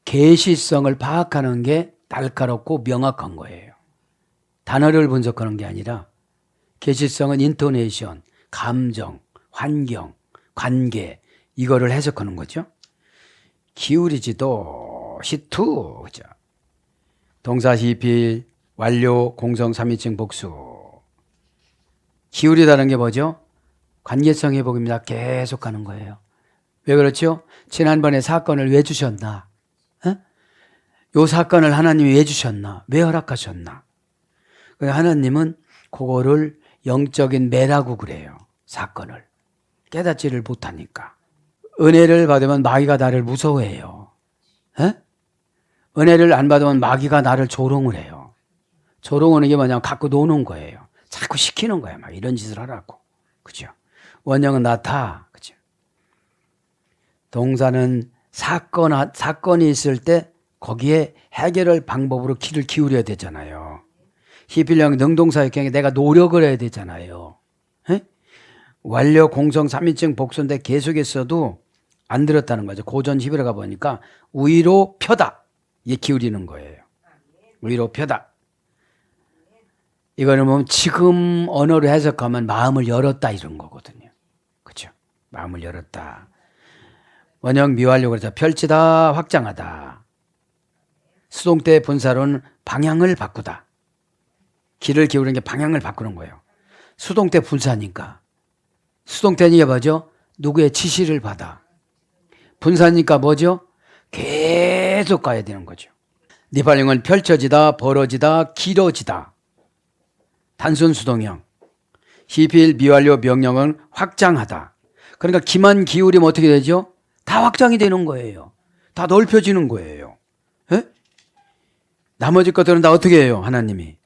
계시성을 파악하는 게 날카롭고 명확한 거예요. 단어를 분석하는 게 아니라 계시성은 인토네이션, 감정, 환경, 관계 이거를 해석하는 거죠. 기울이지도 히투, 그죠? 동사 시필, 완료, 공성 3인칭 복수. 기울이다는 게 뭐죠? 관계성 회복입니다. 계속 가는 거예요. 왜 그렇죠? 지난번에 사건을 왜 주셨나? 요 사건을 하나님이 왜 주셨나? 왜 허락하셨나? 하나님은 그거를 영적인 매라고 그래요. 사건을. 깨닫지를 못하니까. 은혜를 받으면 마귀가 나를 무서워해요. 은혜를 안 받으면 마귀가 나를 조롱을 해요. 조롱하는 게 뭐냐면 갖고 노는 거예요. 자꾸 시키는 거야. 막 이런 짓을 하라고. 그죠? 원형은 나타. 그죠? 동사는 사건이 있을 때 거기에 해결할 방법으로 귀를 기울여야 되잖아요. 히필령 능동사의 경우에 내가 노력을 해야 되잖아요. 완료 공성 3인칭 복수인데 계속했어도 안 들었다는 거죠. 고전 히브리어 가 보니까 위로 펴다. 이게 기울이는 거예요. 위로 펴다. 이거는 뭐 지금 언어로 해석하면 마음을 열었다 이런 거거든요. 그렇죠? 마음을 열었다. 원형 미완료 그래서 펼치다, 확장하다. 수동태 분사로는 방향을 바꾸다. 길을 기울이는 게 방향을 바꾸는 거예요. 수동태 분사니까. 수동태니까 뭐죠? 누구의 지시를 받아. 분사니까 뭐죠? 계속 가야 되는 거죠. 니팔령은 펼쳐지다, 벌어지다, 길어지다. 단순 수동형. 히필 미완료 명령은 확장하다. 그러니까 기만 기울이면 어떻게 되죠? 다 확장이 되는 거예요. 다 넓혀지는 거예요. 에? 나머지 것들은 다 어떻게 해요? 하나님이.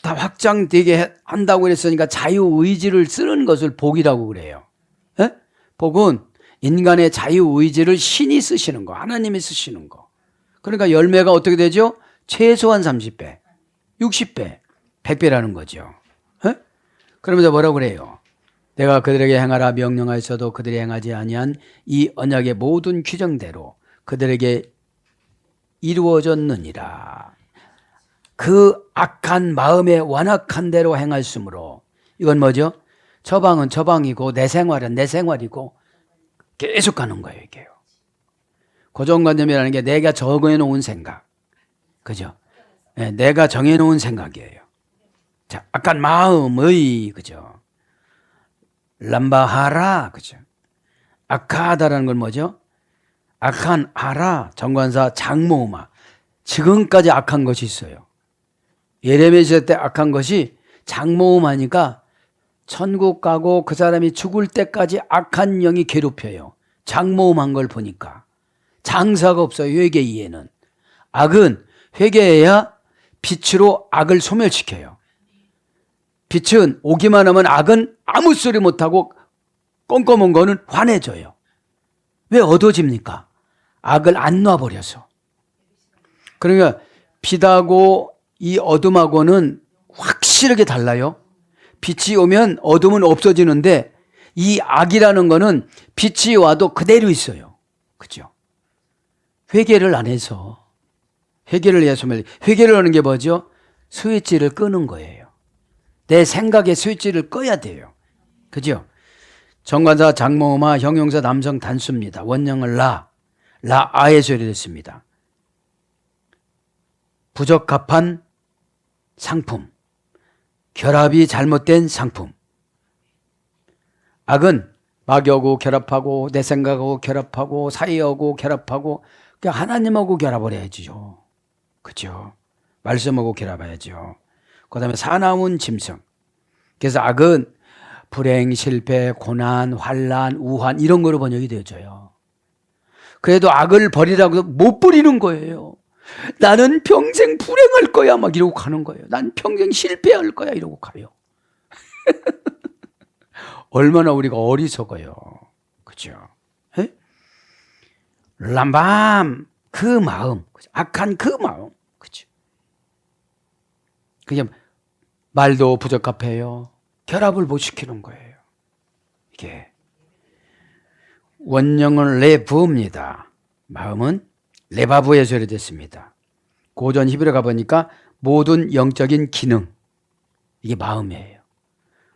다 확장되게 한다고 그랬으니까 자유의지를 쓰는 것을 복이라고 그래요. 에? 복은 인간의 자유의지를 신이 쓰시는 거, 하나님이 쓰시는 거. 그러니까 열매가 어떻게 되죠? 최소한 30배, 60배, 100배라는 거죠. 에? 그러면서 뭐라고 그래요? 내가 그들에게 행하라 명령하였어도 그들이 행하지 아니한 이 언약의 모든 규정대로 그들에게 이루어졌느니라. 그 악한 마음에 완악한 대로 행하였으므로 이건 뭐죠? 처방은 처방이고 내 생활은 내 생활이고 계속 가는 거예요. 이게요. 고정관념이라는 게 내가 정해놓은 생각. 그죠? 네, 내가 정해놓은 생각이에요. 자, 악한 마음의, 그죠? 람바하라, 그죠? 악하다라는 건 뭐죠? 악한 하라, 정관사 장모마. 지금까지 악한 것이 있어요. 예레미야 시대 때 악한 것이 장모음하니까 천국 가고 그 사람이 죽을 때까지 악한 영이 괴롭혀요. 장모음한 걸 보니까. 장사가 없어요. 회개 이해는. 악은 회개해야 빛으로 악을 소멸시켜요. 빛은 오기만 하면 악은 아무 소리 못하고 껌껌한 거는 환해져요. 왜 어두워집니까? 악을 안 놔버려서. 그러니까 빛하고 이 어둠하고는 확실하게 달라요. 빛이 오면 어둠은 없어지는데 이 악이라는 거는 빛이 와도 그대로 있어요. 그죠? 회개를 안 해서. 회개를 해서 회개를 하는 게 뭐죠? 스위치를 끄는 거예요. 내 생각의 스위치를 꺼야 돼요. 그죠? 정관사 장모음화 형용사 남성 단수입니다. 원형을 라아에서 유래됐습니다. 부적합한 상품, 결합이 잘못된 상품. 악은 마귀하고 결합하고 내 생각하고 결합하고 사이하고 결합하고 그냥 하나님하고 결합을 해야지요. 그죠? 말씀하고 결합해야죠. 그 다음에 사나운 짐승. 그래서 악은 불행, 실패, 고난, 환난, 우환 이런 거로 번역이 되어져요. 그래도 악을 버리라고 못 버리는 거예요. 나는 평생 불행할 거야 막 이러고 가는 거예요. 난 평생 실패할 거야 이러고 가요. 얼마나 우리가 어리석어요. 그죠? 람밤 그 마음, 악한 그 마음. 그죠? 그냥 말도 부적합해요. 결합을 못 시키는 거예요. 이게 원형은 레브입니다. 마음은 레바브에서 유래됐습니다. 고전 히브리어 가보니까 모든 영적인 기능, 이게 마음이에요.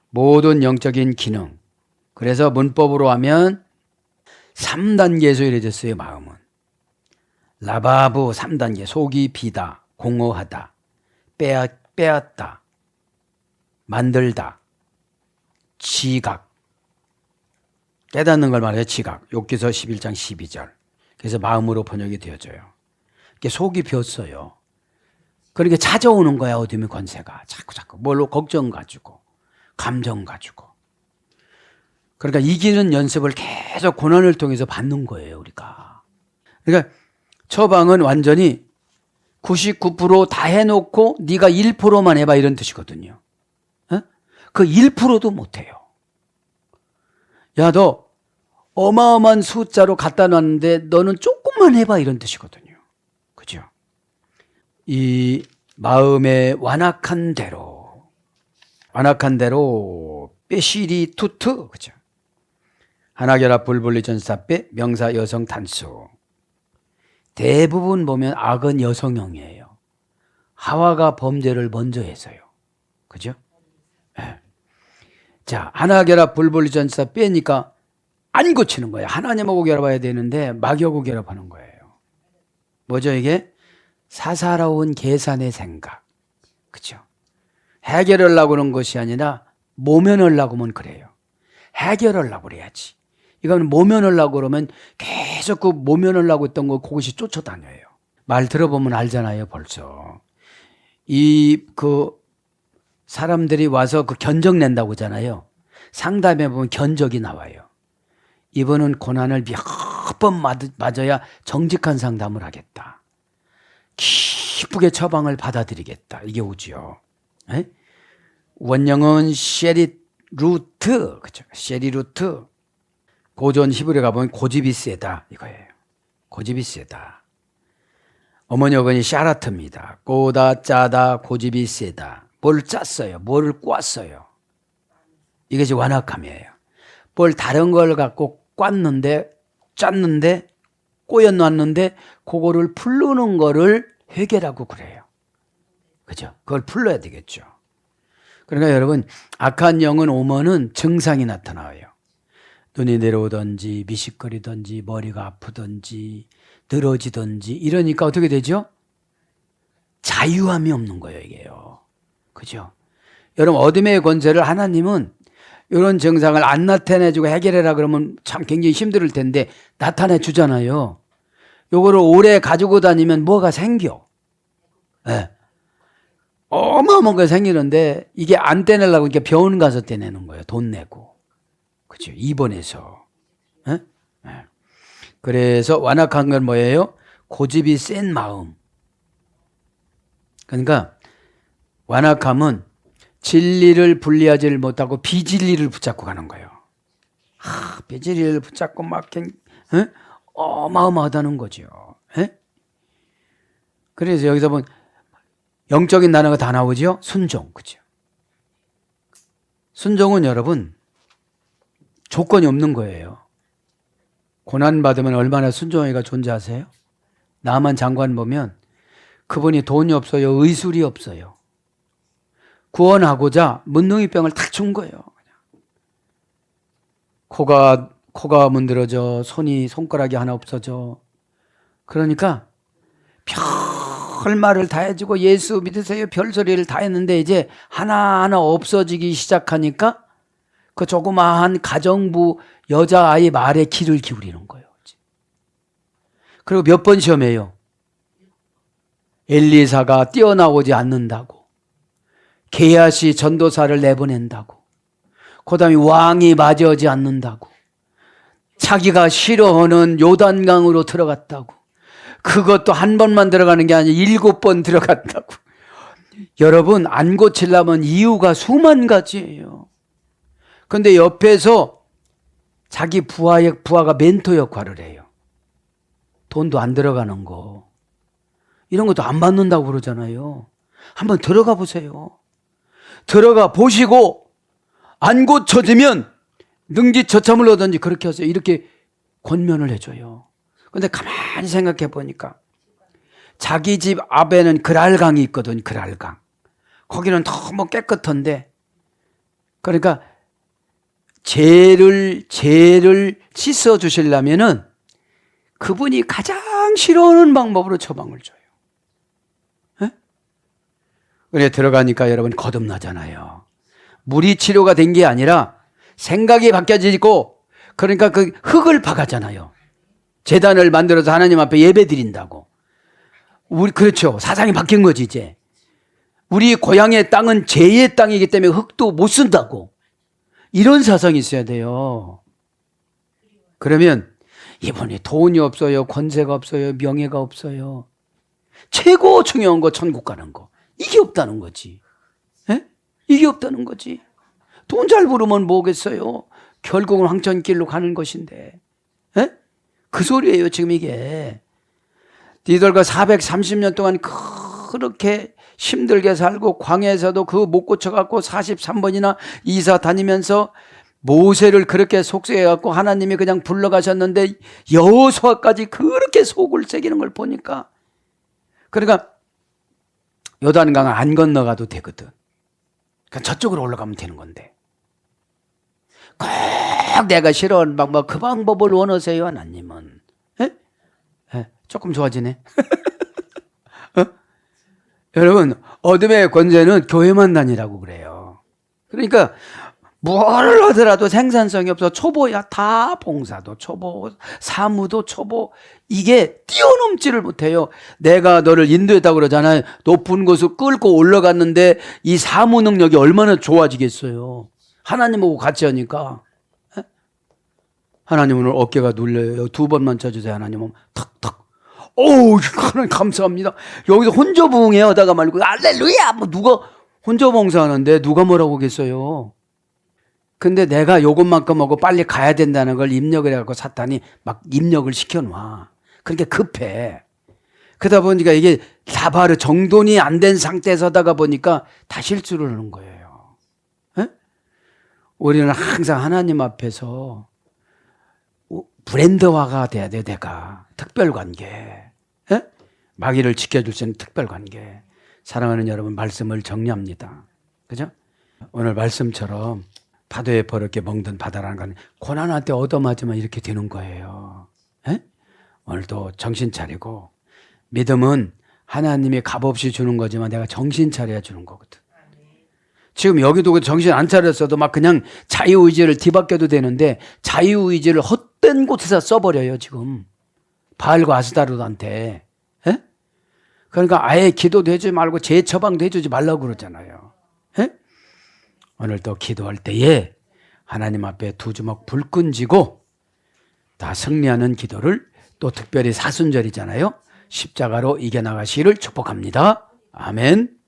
모든 영적인 기능. 그래서 문법으로 하면 3단계에서 유래됐어요. 마음은 라바브 3단계. 속이 비다, 공허하다, 빼앗다, 만들다, 지각, 깨닫는 걸 말해요. 지각. 욥기서 11장 12절. 그래서 마음으로 번역이 되어져요. 이게 속이 비었어요. 그러니까 찾아오는 거야. 어둠의 권세가 자꾸 뭘로 걱정 가지고 감정 가지고. 그러니까 이기는 연습을 계속 고난을 통해서 받는 거예요. 우리가. 그러니까 처방은 완전히 99% 다 해놓고 네가 1%만 해봐 이런 뜻이거든요. 그 1%도 못해요. 야, 너 어마어마한 숫자로 갖다 놨는데 너는 조금만 해봐 이런 뜻이거든요. 그죠? 이 마음의 완악한 대로 빼시리 투트. 그죠? 하나결합 불분리 전사 빼 명사 여성 단수. 대부분 보면 악은 여성형이에요. 하와가 범죄를 먼저 해서요. 그죠? 네. 자, 하나결합 불분리 전사 빼니까 안 고치는 거예요. 하나님하고 결합해야 되는데 마귀하고 결합하는 거예요. 뭐죠 이게? 사사로운 계산의 생각. 그죠? 해결하려고 하는 것이 아니라 모면하려고 하면 그래요. 해결하려고 그래야지. 이건 모면하려고 그러면 계속 그 모면하려고 했던 거 그것이 쫓아다녀요. 말 들어보면 알잖아요 벌써. 사람들이 와서 그 견적 낸다고 하잖아요. 상담해 보면 견적이 나와요. 이번은 고난을 몇 번 맞아야 정직한 상담을 하겠다. 기쁘게 처방을 받아들이겠다. 이게 오지요. 에? 원형은 쉐리루트, 그죠? 쉐리루트. 고전 히브리어 가보면 고집이 세다 이거예요. 고집이 세다. 어머니 어머니 샤라트입니다. 꼬다 짜다 고집이 세다. 뭘 짰어요. 뭘 꽈어요. 이것이 완악함이에요. 뭘 다른 걸 갖고 짰는데 꼬여놨는데 그거를 풀르는 거를 회개라고 그래요. 그죠? 그걸 풀러야 되겠죠. 그러니까 여러분 악한 영은 오면은 증상이 나타나요. 눈이 내려오든지 미식거리든지 머리가 아프든지 늘어지든지 이러니까 어떻게 되죠? 자유함이 없는 거예요 이게요. 그죠? 여러분 어둠의 권세를 하나님은 이런 증상을 안 나타내주고 해결해라 그러면 참 굉장히 힘들 텐데 나타내 주잖아요. 요거를 오래 가지고 다니면 뭐가 생겨. 네. 어마어마한 거 생기는데 이게 안 떼내려고 이렇게 병원 가서 떼내는 거예요. 돈 내고. 그죠? 입원해서. 네? 네. 그래서 완악한 건 뭐예요? 고집이 센 마음. 그러니까 완악함은 진리를 분리하지 못하고 비진리를 붙잡고 가는 거예요. 비진리를 붙잡고 막 어마어마하다는 거죠. 에? 그래서 여기서 보면 영적인 단어가 다 나오죠. 순종, 그죠? 순종은 여러분 조건이 없는 거예요. 고난 받으면 얼마나 순종하기가 존재하세요? 나만 장관 보면 그분이 돈이 없어요. 의술이 없어요. 구원하고자 문둥이병을 탁 준 거예요. 코가 문드러져, 손가락이 하나 없어져. 그러니까 별말을 다 해주고 예수 믿으세요 별소리를 다 했는데 이제 하나하나 없어지기 시작하니까 그 조그마한 가정부 여자아이 말에 귀를 기울이는 거예요. 그리고 몇 번 시험해요. 엘리사가 뛰어나오지 않는다고, 게하시 전도사를 내보낸다고, 그 다음에 왕이 맞이하지 않는다고, 자기가 싫어하는 요단강으로 들어갔다고, 그것도 한 번만 들어가는 게 아니라 7번 들어갔다고. 여러분, 안 고치려면 이유가 수만 가지예요. 그런데 옆에서 자기 부하가 멘토 역할을 해요. 돈도 안 들어가는 거, 이런 것도 안 받는다고 그러잖아요. 한번 들어가 보세요. 들어가 보시고 안 고쳐지면 능지처참을 하든지 그렇게 하세요. 이렇게 권면을 해줘요. 그런데 가만히 생각해 보니까 자기 집 앞에는 그랄강이 있거든. 그랄강. 거기는 너무 깨끗한데, 그러니까 죄를 씻어 주시려면은 그분이 가장 싫어하는 방법으로 처방을 줘요. 에? 그래 들어가니까 여러분 거듭나잖아요. 물이 치료가 된 게 아니라 생각이 바뀌어지고, 그러니까 그 흙을 파가잖아요. 제단을 만들어서 하나님 앞에 예배 드린다고. 그렇죠. 사상이 바뀐 거지 이제. 우리 고향의 땅은 죄의 땅이기 때문에 흙도 못 쓴다고. 이런 사상이 있어야 돼요. 그러면 이분이 돈이 없어요, 권세가 없어요, 명예가 없어요. 최고 중요한 거 천국 가는 거. 이게 없다는 거지. 에? 이게 없다는 거지. 돈 잘 부르면 뭐겠어요. 결국은 황천길로 가는 것인데. 에? 그 소리예요 지금 이게. 니들과 430년 동안 그렇게 힘들게 살고 광야에서도 그거 못 고쳐갖고 43번이나 이사 다니면서 모세를 그렇게 속죄해갖고 하나님이 그냥 불러가셨는데 여호수아까지 그렇게 속을 새기는 걸 보니까, 그러니까 요단강을 안 건너가도 되거든. 그러니까 저쪽으로 올라가면 되는 건데, 꼭 내가 싫어하는 방법, 그 방법을 원하세요 하나님은. 에? 에, 조금 좋아지네. 어? 여러분, 어둠의 권세는 교회만 다니라고 그래요. 그러니까 뭘 하더라도 생산성이 없어. 초보야. 다 봉사도 초보, 사무도 초보. 이게 뛰어넘지를 못해요. 내가 너를 인도했다고 그러잖아요. 높은 곳을 끌고 올라갔는데 이 사무 능력이 얼마나 좋아지겠어요. 하나님하고 같이 하니까. 하나님 오늘 어깨가 눌려요. 2번만 쳐주세요. 하나님은 탁탁. 오우, 하나님 감사합니다. 여기서 혼자 부흥해 하다가 말고 할렐루야 뭐 누가 혼자 봉사하는데 누가 뭐라고 하겠어요. 근데 내가 요것만큼 하고 빨리 가야 된다는 걸 입력을 해갖고 사탄이 막 입력을 시켜놔. 그러니까 급해. 그러다 보니까 이게 다바르 정돈이 안 된 상태에서 하다가 보니까 다 실수를 하는 거예요. 에? 우리는 항상 하나님 앞에서 브랜드화가 돼야 돼. 내가 특별관계, 에? 마귀를 지켜줄 수 있는 특별관계. 사랑하는 여러분, 말씀을 정리합니다. 그죠? 오늘 말씀처럼 파도에 버럽게 멍든 바다라는 건 고난한테 얻어맞으면 이렇게 되는 거예요. 에? 오늘도 정신 차리고, 믿음은 하나님이 값없이 주는 거지만 내가 정신 차려야 주는 거거든. 지금 여기도 정신 안 차렸어도 막 그냥 자유의지를 뒤바뀌어도 되는데 자유의지를 헛된 곳에서 써버려요 지금. 바알과 아스타로드한테. 에? 그러니까 아예 기도도 해주지 말고 제 처방도 해주지 말라고 그러잖아요. 에? 오늘 또 기도할 때에 하나님 앞에 2주먹 불끈 쥐고 다 승리하는 기도를, 또 특별히 사순절이잖아요. 십자가로 이겨나가시기를 축복합니다. 아멘.